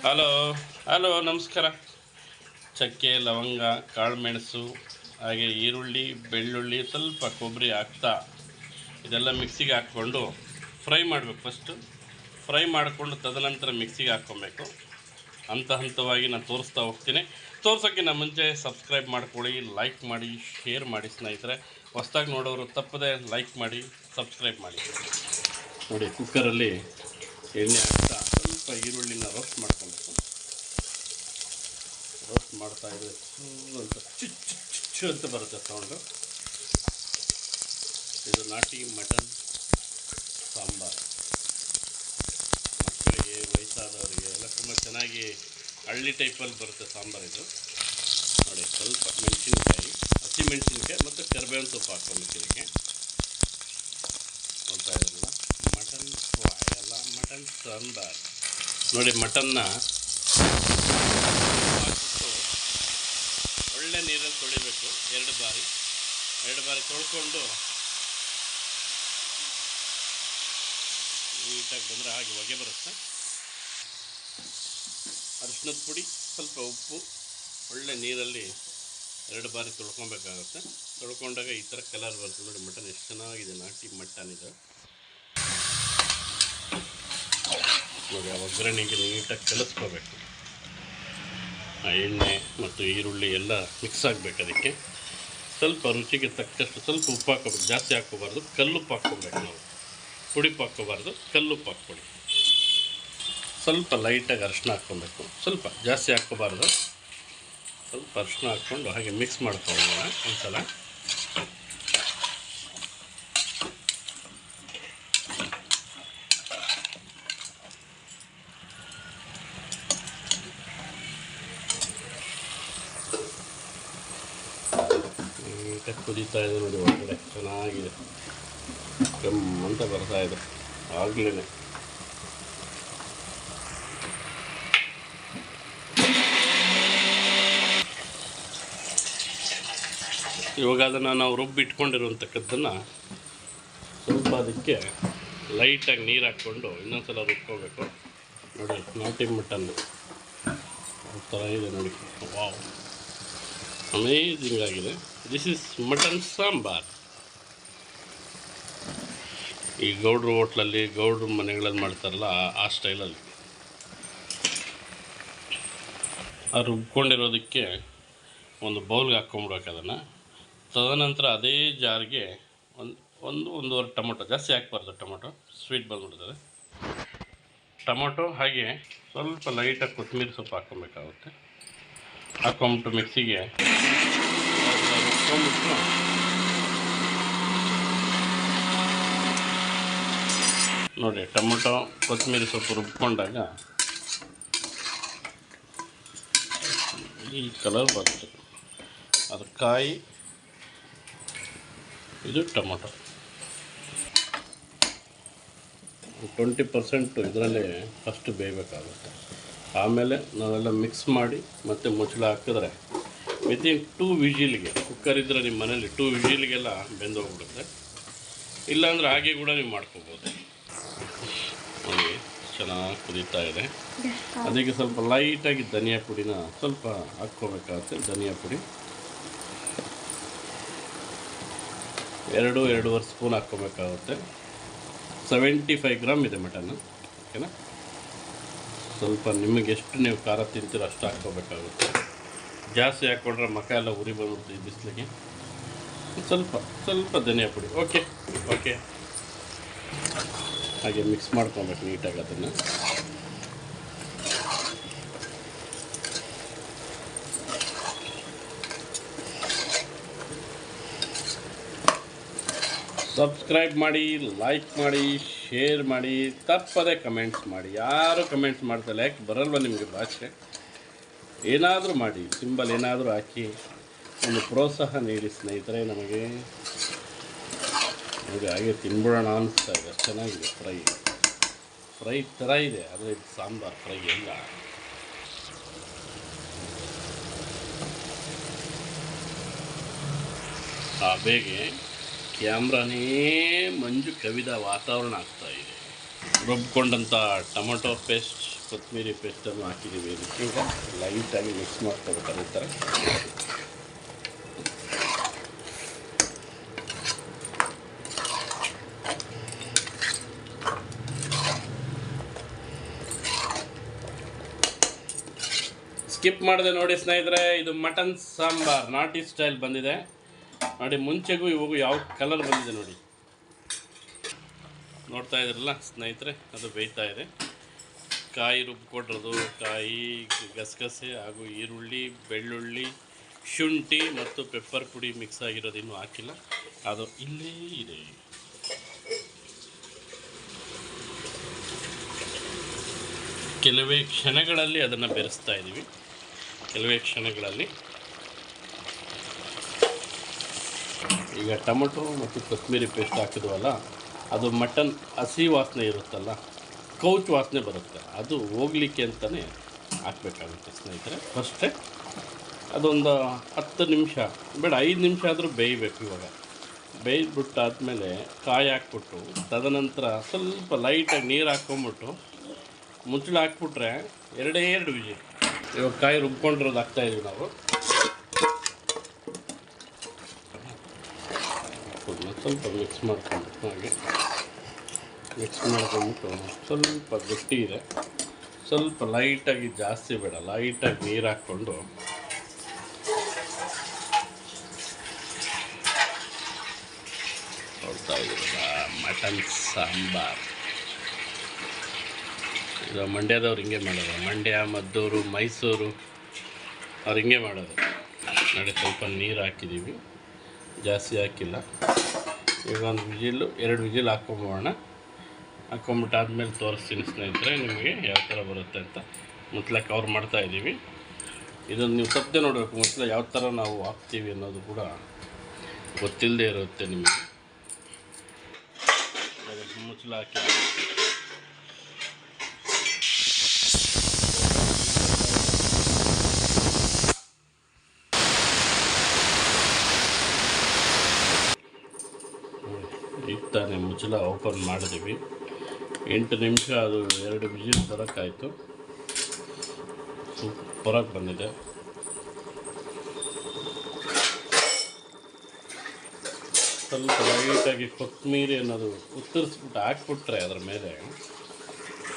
Hello hello ನಮಸ್ಕಾರ. ಚಕ್ಕೆ, ಲವಂಗ, ಕಾಳುಮೆಣಸು, ಹಾಗೆ ಈರುಳ್ಳಿ, ಬೆಳ್ಳುಳ್ಳಿ, ಸ್ವಲ್ಪ ಕೊಬ್ಬರಿ ಹಾಕ್ತಾ ಇದೆಲ್ಲ ಮಿಕ್ಸಿಗೆ ಹಾಕ್ಕೊಂಡು ಫ್ರೈ ಮಾಡಬೇಕು. ಫಸ್ಟು ಫ್ರೈ ಮಾಡಿಕೊಂಡು ತದನಂತರ ಮಿಕ್ಸಿಗೆ ಹಾಕ್ಕೊಬೇಕು. ಹಂತ ಹಂತವಾಗಿ ನಾನು ತೋರಿಸ್ತಾ ಹೋಗ್ತೀನಿ. ತೋರ್ಸೋಕ್ಕಿಂತ ಮುಂಚೆ ಸಬ್ಸ್ಕ್ರೈಬ್ ಮಾಡ್ಕೊಳ್ಳಿ, ಲೈಕ್ ಮಾಡಿ, ಶೇರ್ ಮಾಡಿ ಸ್ನೇಹಿತರೆ. ಹೊಸ್ದಾಗಿ ನೋಡೋರು ತಪ್ಪದೆ ಲೈಕ್ ಮಾಡಿ, ಸಬ್ಸ್ಕ್ರೈಬ್ ಮಾಡಿ. ನೋಡಿ, ಕುಕ್ಕರಲ್ಲಿ ಎಣ್ಣೆ ಹಾಕ್ತಾ ಸ್ವಲ್ಪ ಈರುಳ್ಳಿನ ರೋಸ್ಟ್ ಮಾಡ್ಕೊಬೇಕು. ರೋಸ್ಟ್ ಮಾಡ್ತಾ ಇದ್ರೆ ಅಂತ ಚುಚ್ಚು ಅಂತ ಬರುತ್ತೆ ಸೌಂಡು. ಇದು ನಾಟಿ ಮಟನ್ ಸಾಂಬಾರು. ಮಕ್ಕಳಿಗೆ, ವಯಸ್ಸಾದವರಿಗೆ ಎಲ್ಲ ತುಂಬ ಚೆನ್ನಾಗಿ ಹಳ್ಳಿ ಟೈಪಲ್ಲಿ ಬರುತ್ತೆ ಸಾಂಬಾರು ಇದು. ನೋಡಿ, ಸ್ವಲ್ಪ ಮೆಣಸಿನ್ಕಾಯಿ, ಹಸಿಮೆಣಸಿನ್ಕಾಯಿ ಮತ್ತು ಕರಿಬೇವಿನ ಸೊಪ್ಪು ಹಾಕ್ಕೊಬೇಕು ಇದಕ್ಕೆ. ನೋಡ್ತಾ ಇದ್ರಲ್ಲ, ಮಟನ್ ಫ್ರೈ ಅಲ್ಲ, ಮಟನ್ ಸಾಂಬಾರು. ನೋಡಿ, ಮಟನ್ನ ಒಳ್ಳೆ ನೀರಲ್ಲಿ ತೊಳಿಬೇಕು. ಎರಡು ಬಾರಿ ತೊಳ್ಕೊಂಡು ನೀಟಾಗಿ ಬಂದರೆ ಹಾಗೆ ಹೊಗೆ ಬರುತ್ತೆ. ಅರಿಶಿನದ ಪುಡಿ, ಸ್ವಲ್ಪ ಉಪ್ಪು, ಒಳ್ಳೆ ನೀರಲ್ಲಿ 2 ಬಾರಿ ತೊಳ್ಕೊಬೇಕಾಗುತ್ತೆ. ತೊಳ್ಕೊಂಡಾಗ ಈ ಥರ ಕಲರ್ ಬರುತ್ತೆ. ನೋಡಿ, ಮಟನ್ ಎಷ್ಟು ಚೆನ್ನಾಗಿದೆ, ನಾಟಿ ಮಟನ್ ಇದು. ನೋಡಿ, ಆ ಒಗ್ಗರಣೆಗೆ ನೀಟಾಗಿ ಕಲಿಸ್ಕೋಬೇಕು. ಆ ಎಣ್ಣೆ ಮತ್ತು ಈರುಳ್ಳಿ ಎಲ್ಲ ಮಿಕ್ಸ್ ಆಗಬೇಕು. ಅದಕ್ಕೆ ಸ್ವಲ್ಪ ರುಚಿಗೆ ತಕ್ಕಷ್ಟು ಸ್ವಲ್ಪ ಉಪ್ಪು ಹಾಕೋಬೇಕು. ಜಾಸ್ತಿ ಹಾಕ್ಕೋಬಾರ್ದು, ಕಲ್ಲುಪ್ಪು ಹಾಕ್ಕೋಬೇಕು. ನಾವು ಪುಡಿಪ್ಪು ಹಾಕ್ಕೋಬಾರ್ದು, ಕಲ್ಲುಪ್ಪು ಹಾಕ್ಕೊಡಿ. ಸ್ವಲ್ಪ ಲೈಟಾಗಿ ಅರಿಶಿನ ಹಾಕ್ಕೊಬೇಕು. ಸ್ವಲ್ಪ ಜಾಸ್ತಿ ಹಾಕ್ಕೋಬಾರ್ದು, ಸ್ವಲ್ಪ ಅರಿಶಿನ ಹಾಕ್ಕೊಂಡು ಹಾಗೆ ಮಿಕ್ಸ್ ಮಾಡ್ಕೊಳ್ಳೋಣ ಒಂದ್ಸಲ. ನೀಟಾಗಿ ಕುದೀತಾ ಇದೆ ನೋಡಿ, ಒಳಗಡೆ ಚೆನ್ನಾಗಿದೆ, ಅಂತ ಬರ್ತಾ ಇದೆ ಆಗಲೇ. ಇವಾಗ ಅದನ್ನು ನಾವು ರುಬ್ಬಿಟ್ಕೊಂಡಿರುವಂಥಕ್ಕದ್ದನ್ನು ಸ್ವಲ್ಪ ಅದಕ್ಕೆ ಲೈಟಾಗಿ ನೀರು ಹಾಕ್ಕೊಂಡು ಇನ್ನೊಂದ್ಸಲ ರುಬ್ಕೋಬೇಕು. ನೋಡಿ, ನಾಟಿ ಮಟನ್ ಆ ಥರ ಇದೆ ನೋಡಿ. ವಾವ್, ಅಮೇಜಿಂಗ್ ಆಗಿದೆ. This is mutton sambar. ಈ ಗೌಡ್ರು ಹೋಟ್ಲಲ್ಲಿ, ಗೌಡ್ರು ಮನೆಗಳಲ್ಲಿ ಮಾಡ್ತಾರಲ್ಲ ಆ ಸ್ಟೈಲಲ್ಲಿ. ಆ ರುಬ್ಕೊಂಡಿರೋದಕ್ಕೆ ಒಂದು ಬೌಲ್ಗೆ ಹಾಕ್ಕೊಂಬಿಡ್ಬೇಕು ಅದನ್ನು. ತದನಂತರ ಅದೇ ಜಾರ್ಗೆ ಒಂದೂವರೆ ಟೊಮೊಟೊ, ಜಾಸ್ತಿ ಹಾಕ್ಬಾರ್ದು, ಟೊಮೊಟೊ ಸ್ವೀಟ್ ಬಂದ್ಬಿಡ್ತದೆ. ಟೊಮೊಟೊ ಹಾಗೆ ಸ್ವಲ್ಪ ಲೈಟಾಗಿ ಕೊತ್ತಂಬರಿ ಸೊಪ್ಪು ಹಾಕ್ಕೊಬೇಕಾಗುತ್ತೆ. ಹಾಕ್ಕೊಂಬಿಟ್ಟು ಮಿಕ್ಸಿಗೆ ರುಬ್ಕೊಂಬಿಟ್ಟು ನೋಡಿ, ಟೊಮೊಟೊ ಕೊತ್ತಂಬರಿ ಸೊಪ್ಪು ರುಬ್ಕೊಂಡಾಗ ಈ ಕಲರ್ ಬರ್ತದೆ. ಅದು ಕಾಯಿ, ಇದು ಟೊಮೊಟೊ. 20% ಇದರಲ್ಲೇ ಫಸ್ಟ್ ಬೇಯಬೇಕಾಗುತ್ತೆ. ಆಮೇಲೆ ನಾವೆಲ್ಲ ಮಿಕ್ಸ್ ಮಾಡಿ ಮತ್ತೆ ಮುಚ್ಚಳ ಹಾಕಿದ್ರೆ ವಿತಿನ್ 2 ವಿಜಿಲ್ಗೆ, ಕುಕ್ಕರ್ ಇದ್ದರೆ ನಿಮ್ಮ ಮನೇಲಿ 2 ವಿಜಿಲ್ಗೆಲ್ಲ ಬೆಂದೋಗ್ಬಿಡುತ್ತೆ. ಇಲ್ಲಾಂದರೆ ಹಾಗೆ ಕೂಡ ನೀವು ಮಾಡ್ಕೋಬೋದು. ನೋಡಿ, ಚೆನ್ನಾಗಿ ಕುದೀತಾ ಇದೆ. ಅದಕ್ಕೆ ಸ್ವಲ್ಪ ಲೈಟಾಗಿ ಧನಿಯಾ ಪುಡಿನ ಸ್ವಲ್ಪ ಹಾಕ್ಕೋಬೇಕಾಗುತ್ತೆ. ಧನಿಯಾ ಪುಡಿ 2-2.5 ಸ್ಪೂನ್ ಹಾಕ್ಕೋಬೇಕಾಗುತ್ತೆ. 75 ಗ್ರಾಮ್ ಇದೆ ಮಟನ್ನು, ಓಕೆನಾ. ಸ್ವಲ್ಪ ನಿಮಗೆ ಎಷ್ಟು ನೀವು ಖಾರ ತಿಂತೀರೋ ಅಷ್ಟು ಹಾಕ್ಕೋಬೇಕಾಗುತ್ತೆ. ಜಾಸ್ತಿ ಹಾಕ್ಕೊಂಡ್ರೆ ಮಕ್ಕ ಎಲ್ಲ ಉರಿ ಬಂದ್ಬಿಡ್ತೀವಿ ಬಿಸಿಲಿಗೆ. ಸ್ವಲ್ಪ ಧನಿಯಾ ಪುಡಿ. ಓಕೆ, ಹಾಗೆ ಮಿಕ್ಸ್ ಮಾಡ್ಕೊಬೇಕು ನೀಟಾಗಿ ಅದನ್ನು. ಸಬ್ಸ್ಕ್ರೈಬ್ ಮಾಡಿ, ಲೈಕ್ ಮಾಡಿ, ಶೇರ್ ಮಾಡಿ, ತಪ್ಪದೆ ಕಮೆಂಟ್ಸ್ ಮಾಡಿ. ಯಾರು ಕಮೆಂಟ್ಸ್ ಮಾಡ್ತಾರೆ, ಯಾಕೆ ಬರಲ್ವ ನಿಮಗೆ ಭಾಷೆ? ಏನಾದರೂ ಮಾಡಿ, ಸಿಂಬಲ್ ಏನಾದರೂ ಹಾಕಿ ಒಂದು ಪ್ರೋತ್ಸಾಹ ನೀಡಿ ಸ್ನೇಹಿತರೆ. ನಮಗೆ ಹಾಗೆ ತಿನ್ಬಿಡೋಣ ಅನಿಸ್ತಾ ಇದೆ. ಚೆನ್ನಾಗಿದೆ, ಫ್ರೈ ಥರ ಇದೆ, ಆದರೆ ಇದು ಸಾಂಬಾರು ಫ್ರೈ ಎಲ್ಲ. ಬೇಗೆ ಕ್ಯಾಮ್ರಾನೇ ಮಂಜು ಕವಿದ ವಾತಾವರಣ ಆಗ್ತಾಯಿದೆ. ರುಬ್ಕೊಂಡಂಥ ಟೊಮೊಟೊ ಪೇಸ್ಟ್, ಕೊತ್ತಂಬರಿ ಪೇಸ್ಟನ್ನು ಹಾಕಿದ್ದೀವಿ. ಇದಕ್ಕೆ ಈಗ ಲೈಟಾಗಿ ಮಿಕ್ಸ್ ಮಾಡ್ಕೋಬೇಕಾದ್ರೆ ಈ ಥರ. ಸ್ಕಿಪ್ ಮಾಡಿದೆ ನೋಡಿ ಸ್ನೇಹಿತರೆ, ಇದು ಮಟನ್ ಸಾಂಬಾರ್ ನಾಟಿ ಸ್ಟೈಲ್ ಬಂದಿದೆ ನೋಡಿ. ಮುಂಚೆಗೂ ಇವಾಗೂ ಯಾವ ಕಲರ್ ಬಂದಿದೆ ನೋಡಿ, ನೋಡ್ತಾ ಇದ್ರಲ್ಲ ಸ್ನೇಹಿತರೆ, ಅದು ಬೇಯ್ತಾ ಇದೆ. ಕಾಯಿ ರುಬ್ಬಿಕೊಟ್ಟಿರೋದು, ಕಾಯಿ, ಗಸಗಸೆ ಹಾಗೂ ಈರುಳ್ಳಿ, ಬೆಳ್ಳುಳ್ಳಿ, ಶುಂಠಿ ಮತ್ತು ಪೆಪ್ಪರ್ ಪುಡಿ ಮಿಕ್ಸ್ ಆಗಿರೋದು ಇನ್ನೂ ಹಾಕಿಲ್ಲ, ಅದು ಇಲ್ಲೇ ಇದೆ. ಕೆಲವೇ ಕ್ಷಣಗಳಲ್ಲಿ ಅದನ್ನು ಬೆರೆಸ್ತಾ ಇದ್ದೀವಿ. ಕೆಲವೇ ಕ್ಷಣಗಳಲ್ಲಿ ಈಗ ಟೊಮೊಟೊ ಮತ್ತು ಕೊತ್ತಂಬರಿ ಪೇಸ್ಟ್ ಹಾಕಿದ್ವಲ್ಲ, ಅದು ಮಟನ್ ಹಸಿ ವಾಸನೆ ಇರುತ್ತಲ್ಲ, ಕೌಚ್ ವಾಸನೆ ಬರುತ್ತೆ, ಅದು ಹೋಗ್ಲಿಕ್ಕೆ ಅಂತಲೇ ಹಾಕಬೇಕಾಗುತ್ತೆ ಸ್ನೇಹಿತರೆ. ಫಸ್ಟೇ ಅದೊಂದು 10 ನಿಮಿಷ ಬೇಡ, 5 ನಿಮಿಷ ಆದರೂ ಬೇಯಬೇಕು. ಇವಾಗ ಬೇಯ್ಬಿಟ್ಟಾದಮೇಲೆ ಕಾಯಿ ಹಾಕ್ಬಿಟ್ಟು, ತದನಂತರ ಸ್ವಲ್ಪ ಲೈಟಾಗಿ ನೀರು ಹಾಕ್ಕೊಂಬಿಟ್ಟು ಮುಚ್ಚಳ ಹಾಕ್ಬಿಟ್ರೆ 2 ವಿಜಿಲ್. ಇವಾಗ ಕಾಯಿ ರುಬ್ಕೊಂಡಿರೋದು ಹಾಕ್ತಾಯಿದ್ದೀವಿ ನಾವು. ಸ್ವಲ್ಪ ಮಿಕ್ಸ್ ಮಾಡ್ಕೊಂಬಿಟ್ಟು, ಹಾಗೆ ಮಿಕ್ಸ್ ಮಾಡ್ಕೊಂಬಿಟ್ಟು, ಸ್ವಲ್ಪ ಗಟ್ಟಿ ಇದೆ, ಸ್ವಲ್ಪ ಲೈಟಾಗಿ, ಜಾಸ್ತಿ ಬೇಡ, ಲೈಟಾಗಿ ನೀರು ಹಾಕ್ಕೊಂಡು ನೋಡ್ತಾ ಇದ್ದೀರಲ್ಲ ಮಟನ್ ಸಾಂಬಾರ್. ಇದು ಮಂಡ್ಯದವ್ರು ಹಿಂಗೆ ಮಾಡೋದು, ಮಂಡ್ಯ, ಮದ್ದೂರು, ಮೈಸೂರು ಅವ್ರು ಹಿಂಗೆ ಮಾಡೋದು ನೋಡಿ. ಸ್ವಲ್ಪ ನೀರು ಹಾಕಿದ್ದೀವಿ, ಜಾಸ್ತಿ ಹಾಕಿಲ್ಲ. ಈಗ 1 ವಿಜಿಲ್ಲು 2 ವಿಜಿಲ್ ಹಾಕ್ಕೊಂಬೋಣ. ಹಾಕ್ಕೊಂಬಿಟ್ಟಾದ್ಮೇಲೆ ತೋರಿಸ್ತೀನಿ ಸ್ನೇಹಿತರೆ ನಿಮಗೆ ಯಾವ ಥರ ಬರುತ್ತೆ ಅಂತ. ಮುಚ್ಚಳ ಕವರ್ ಮಾಡ್ತಾಯಿದ್ದೀವಿ. ಇದನ್ನು ನೀವು ತಪ್ಪದೆ ನೋಡಬೇಕು, ಮುಚ್ಚಳ ಯಾವ ಥರ ನಾವು ಹಾಕ್ತೀವಿ ಅನ್ನೋದು ಕೂಡ ಗೊತ್ತಿಲ್ಲದೆ ಇರುತ್ತೆ ನಿಮಗೆ. ಮುಚ್ಚಳ ಹಾಕಿ ಈಗ ತಾನೇ ಮುಚ್ಚಳ ಓಪನ್ ಮಾಡಿದ್ದೀವಿ. 8 ನಿಮಿಷ ಅದು 2 ವಿಜಿಲ್ ಬರೋಕ್ಕಾಯಿತು. ಸೂಪರಾಗಿ ಬಂದಿದೆ. ಸ್ವಲ್ಪ ಲೈಟಾಗಿ ಕೊತ್ತಂಬರಿ ಅನ್ನೋದು ಉತ್ತರಿಸ್ಬಿಟ್ಟು ಹಾಕ್ಬಿಟ್ರೆ ಅದರ ಮೇಲೆ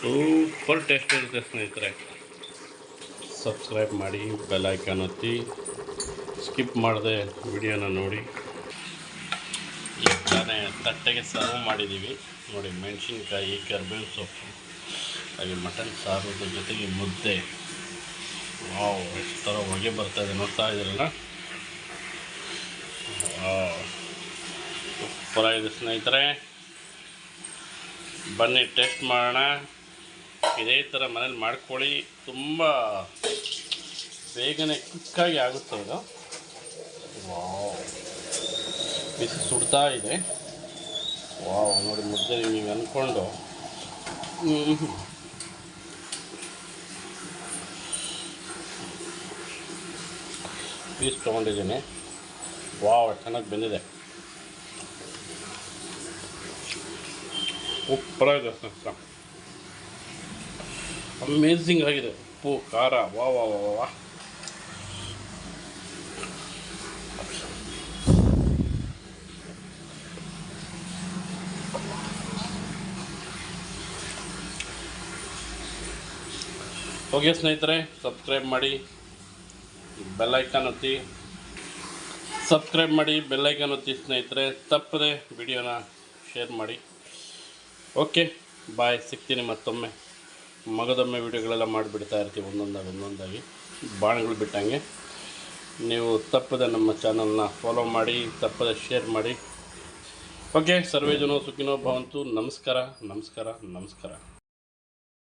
ಸೂಪರ್ ಟೇಸ್ಟ್ ಇರುತ್ತೆ ಸ್ನೇಹಿತರೆ. ಸಬ್ಸ್ಕ್ರೈಬ್ ಮಾಡಿ, ಬೆಲ್ ಐಕಾನ್ ಒತ್ತಿ, ಸ್ಕಿಪ್ ಮಾಡದೆ ವಿಡಿಯೋನ ನೋಡಿ. ಈಗ ತಾನೇ ತಟ್ಟೆಗೆ ಸರ್ವ್ ಮಾಡಿದ್ದೀವಿ ನೋಡಿ. ಮೆಣಸಿನ್ಕಾಯಿ, ಕರಿಬೇವು ಸೊಪ್ಪು, ಹಾಗೆ ಮಟನ್ ಸಾರದ ಜೊತೆಗೆ ಮುದ್ದೆ. ವಾವ್, ಎಷ್ಟು ಥರ ಹೊಗೆ ಬರ್ತಾಯಿದೆ ನೋಡ್ತಾ ಇದ್ದೀರಲ್ಲ. ಸೂಪರಾಗಿದೆ ಸ್ನೇಹಿತರೆ, ಬನ್ನಿ ಟೇಸ್ಟ್ ಮಾಡೋಣ. ಇದೇ ಥರ ಮನೇಲಿ ಮಾಡ್ಕೊಳ್ಳಿ, ತುಂಬ ಬೇಗನೆ ಕ್ವಿಕ್ಕಾಗಿ ಆಗುತ್ತೆ ಇದು. ವಾವ್, ಬಿಸಿ ಸುಡ್ತಾ ಇದೆ. ವಾವ್, ನೋಡಿ ಮುದ್ದೆ ನೀವು ಅಂದ್ಕೊಂಡು ಪೀಸ್ ತೊಗೊಂಡಿದ್ದೀನಿ. ವಾವ್, ಚೆನ್ನಾಗಿ ಬಂದಿದೆ. ಸೂಪರಾಗಿದೆ ಸರ್, ಅಮೇಝಿಂಗ್ ಆಗಿದೆ. ಉಪ್ಪು, ಖಾರ, ವಾ ವಾ ವಾ ವಾ. ಓಕೆ ಸ್ನೇಹಿತರೆ, ಸಬ್ಸ್ಕ್ರೈಬ್ ಮಾಡಿ, ಬೆಲ್ ಐಕಾನ್ ಒತ್ತಿ. ಸಬ್ಸ್ಕ್ರೈಬ್ ಮಾಡಿ, ಬೆಲ್ ಐಕಾನ್ ಒತ್ತಿ ಸ್ನೇಹಿತರೆ. ತಪ್ಪದೆ ವಿಡಿಯೋನ ಶೇರ್ ಮಾಡಿ. ಓಕೆ ಬಾಯ್, ಸಿಗ್ತೀನಿ ಮತ್ತೊಮ್ಮೆ. ಮಗದೊಮ್ಮೆ ವಿಡಿಯೋಗಳೆಲ್ಲ ಮಾಡಿಬಿಡ್ತಾ ಇರ್ತೀವಿ ಒಂದೊಂದಾಗಿ ಬಾಣಗಳು ಬಿಟ್ಟಂಗೆ. ನೀವು ತಪ್ಪದೆ ನಮ್ಮ ಚಾನಲ್ನ ಫಾಲೋ ಮಾಡಿ, ತಪ್ಪದೆ ಶೇರ್ ಮಾಡಿ. ಓಕೆ, ಸರ್ವೇ ಜನೋ ಸುಖಿನೋ ಭವಂತು. ನಮಸ್ಕಾರ ನಮಸ್ಕಾರ ನಮಸ್ಕಾರ.